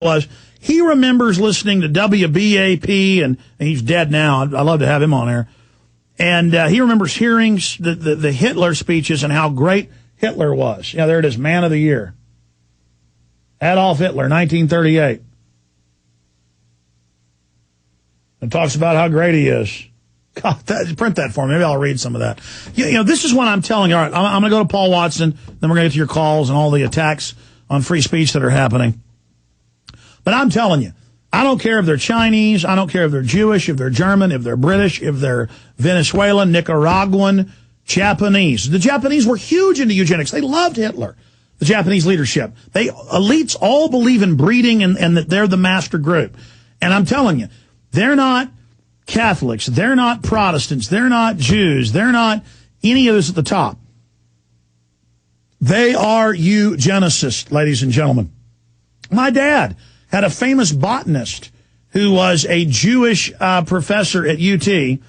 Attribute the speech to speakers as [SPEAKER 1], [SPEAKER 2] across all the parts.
[SPEAKER 1] was he remembers listening to WBAP, and he's dead now. I'd love to have him on there. And he remembers hearing the Hitler speeches and how great Hitler was. Yeah, there it is, Man of the Year. Adolf Hitler, 1938. And talks about how great he is. God, print that for me. Maybe I'll read some of that. You know, this is what I'm telling you. All right, I'm going to go to Paul Watson, then we're going to get to your calls and all the attacks on free speech that are happening. But I'm telling you, I don't care if they're Chinese, I don't care if they're Jewish, if they're German, if they're British, if they're Venezuelan, Nicaraguan, Japanese. The Japanese were huge into eugenics. They loved Hitler, the Japanese leadership. Elites all believe in breeding and that they're the master group. And I'm telling you, they're not Catholics, they're not Protestants, they're not Jews, they're not any of this at the top. They are eugenicists, ladies and gentlemen. My dad had a famous botanist who was a Jewish professor at UT,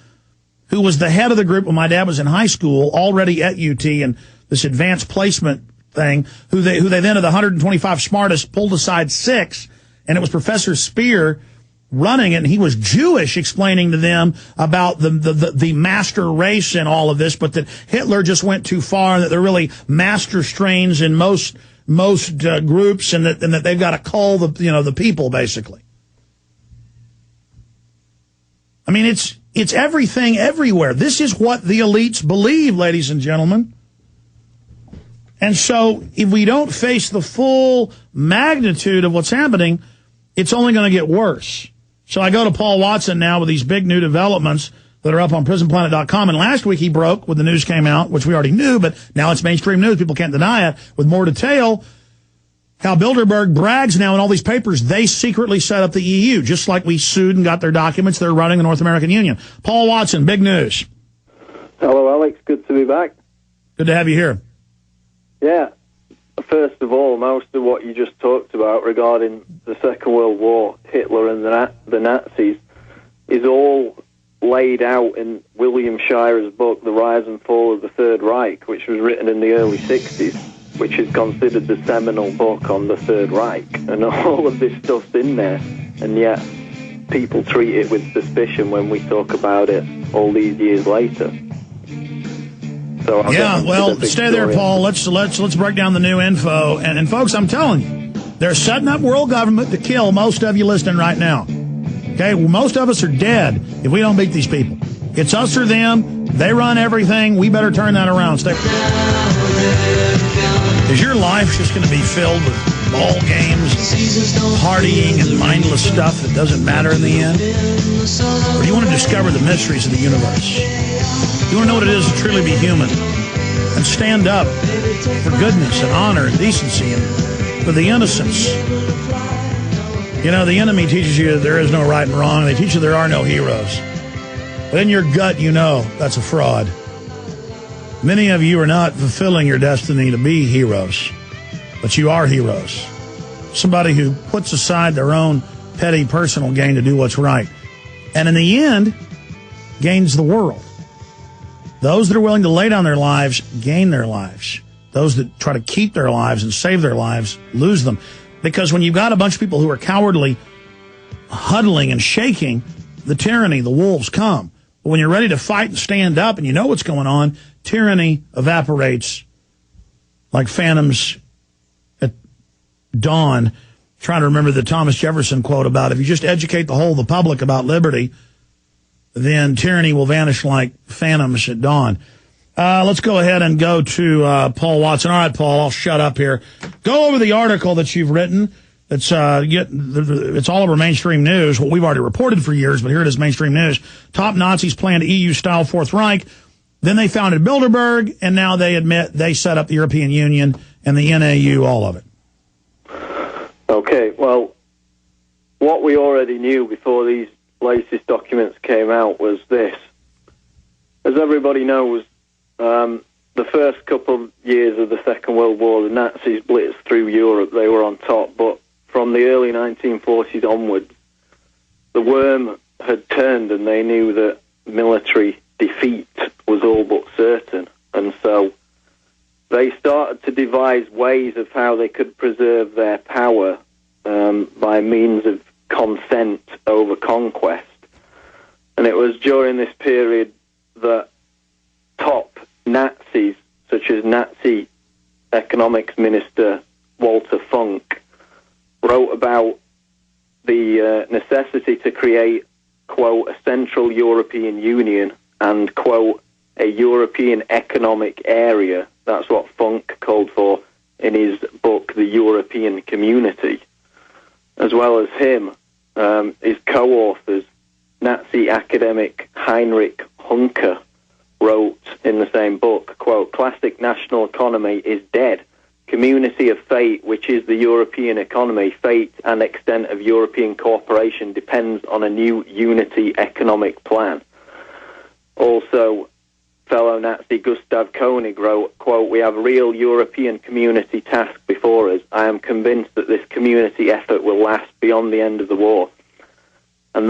[SPEAKER 1] who was the head of the group when my dad was in high school, already at UT, and this advanced placement thing, who they then, of the 125 smartest, pulled aside 6, and it was Professor Speer running it, and he was Jewish, explaining to them about the master race and all of this, but that Hitler just went too far, and that they're really master strains in most groups, and that they've got to cull the people, basically. I mean, it's everything everywhere. This is what the elites believe, ladies and gentlemen. And so if we don't face the full magnitude of what's happening, it's only going to get worse. So I go to Paul Watson now with these big new developments that are up on prisonplanet.com. And last week he broke, when the news came out, which we already knew, but now it's mainstream news. People can't deny it, with more detail, how Bilderberg brags now in all these papers they secretly set up the EU, just like we sued and got their documents. They're running the North American Union. Paul Watson, big news.
[SPEAKER 2] Hello, Alex. Good to be back.
[SPEAKER 1] Good to have you here.
[SPEAKER 2] Yeah. First of all, most of what you just talked about regarding the Second World War, Hitler and the Nazis, is all laid out in William Shirer's book, The Rise and Fall of the Third Reich, which was written in the early 60s, which is considered the seminal book on the Third Reich. And all of this stuff's in there, and yet people treat it with suspicion when we talk about it all these years later. So
[SPEAKER 1] yeah, well, stay there, Paul. Let's break down the new info. And folks, I'm telling you, they're setting up world government to kill most of you listening right now. Okay, well, most of us are dead if we don't beat these people. It's us or them. They run everything. We better turn that around. Stay. Is your life just going to be filled with ball games, partying, and mindless stuff that doesn't matter in the end? Or do you want to discover the mysteries of the universe? You want to know what it is to truly be human and stand up for goodness and honor and decency and for the innocence. You know, the enemy teaches you there is no right and wrong. They teach you there are no heroes. But in your gut, you know that's a fraud. Many of you are not fulfilling your destiny to be heroes, but you are heroes. Somebody who puts aside their own petty personal gain to do what's right. And in the end, gains the world. Those that are willing to lay down their lives gain their lives. Those that try to keep their lives and save their lives lose them. Because when you've got a bunch of people who are cowardly, huddling and shaking, the tyranny, the wolves come. But when you're ready to fight and stand up and you know what's going on, tyranny evaporates like phantoms at dawn. Trying to remember the Thomas Jefferson quote about if you just educate the whole of the public about liberty, then tyranny will vanish like phantoms at dawn. Let's go ahead and go to Paul Watson. All right, Paul, I'll shut up here. Go over the article that you've written. It's all over mainstream news, what we've already reported for years, but here it is, mainstream news. Top Nazis planned EU-style Fourth Reich. Then they founded Bilderberg, and now they admit they set up the European Union and the NAU, all of it.
[SPEAKER 2] Okay, well, what we already knew before these latest documents came out was this. As everybody knows, the first couple of years of the Second World War, the Nazis blitzed through Europe. They were on top, but from the early 1940s onwards, the worm had turned and they knew that military defeat was all but certain. And so they started to devise ways of how they could preserve their power by means of consent over conquest. And it was during this period that top Nazis, such as Nazi economics minister Walter Funk, wrote about the necessity to create, quote, a Central European Union and, quote, a European economic area. That's what Funk called for in his book, The European Community. As well as him, his co-authors, Nazi academic Heinrich Hunker, wrote in the same book, quote, classic national economy is dead. Community of fate, which is the European economy, fate and extent of European cooperation depends on a new unity economic plan. Also, fellow Nazi Gustav Koenig wrote, quote, we have a real European community task before us. I am convinced that this community effort will last beyond the end of the war. And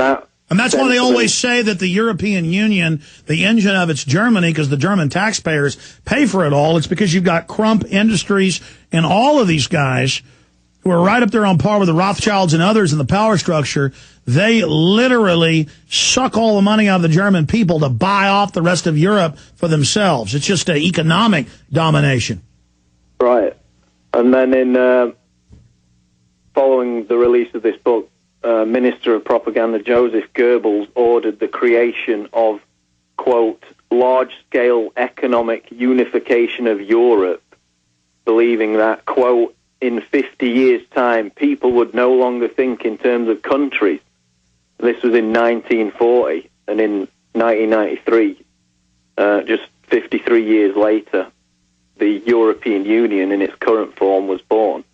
[SPEAKER 2] that's
[SPEAKER 1] why they always say that the European Union, the engine of it's Germany, because the German taxpayers pay for it all. It's because you've got Crump Industries and all of these guys who are right up there on par with the Rothschilds and others in the power structure. They literally suck all the money out of the German people to buy off the rest of Europe for themselves. It's just an economic domination.
[SPEAKER 2] Right. And then in following the release of this book, Minister of Propaganda Joseph Goebbels ordered the creation of, quote, large-scale economic unification of Europe, believing that, quote, in 50 years' time, people would no longer think in terms of countries. This was in 1940, and in 1993, just 53 years later, the European Union in its current form was born.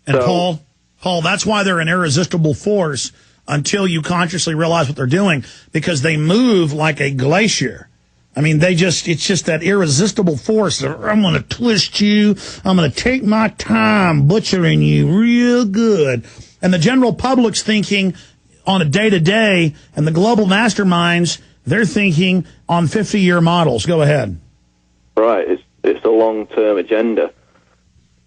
[SPEAKER 1] And so, Paul, that's why they're an irresistible force until you consciously realize what they're doing, because they move like a glacier. I mean, it's just that irresistible force. I'm going to twist you. I'm going to take my time butchering you real good. And the general public's thinking on a day-to-day, and the global masterminds, they're thinking on 50-year models. Go ahead.
[SPEAKER 2] Right. It's a long-term agenda.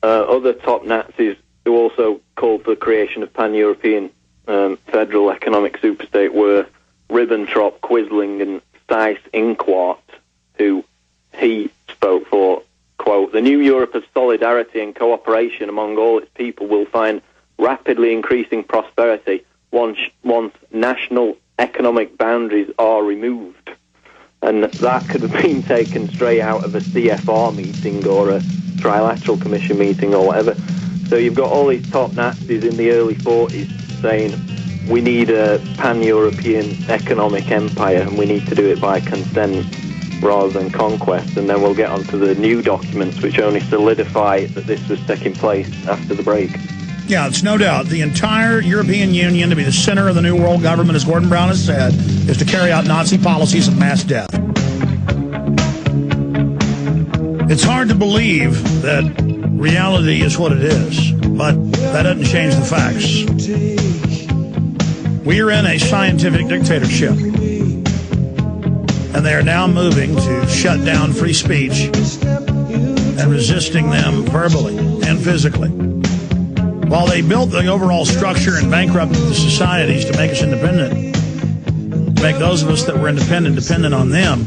[SPEAKER 2] Other top Nazis who also called for the creation of pan-European federal economic superstate were Ribbentrop, Quisling, and Seyss-Inquart, who he spoke for, quote, the new Europe of solidarity and cooperation among all its people will find rapidly increasing prosperity once national economic boundaries are removed. And that could have been taken straight out of a CFR meeting or a Trilateral Commission meeting or whatever. So you've got all these top Nazis in the early 40s saying we need a pan-European economic empire and we need to do it by consent rather than conquest. And then we'll get onto the new documents which only solidify that this was taking place after the break.
[SPEAKER 1] Yeah, it's no doubt. The entire European Union to be the center of the new world government, as Gordon Brown has said, is to carry out Nazi policies of mass death. It's hard to believe that reality is what it is, but that doesn't change the facts. We are in a scientific dictatorship, and they are now moving to shut down free speech and resisting them verbally and physically. While they built the overall structure and bankrupted the societies to make us independent, to make those of us that were independent dependent on them,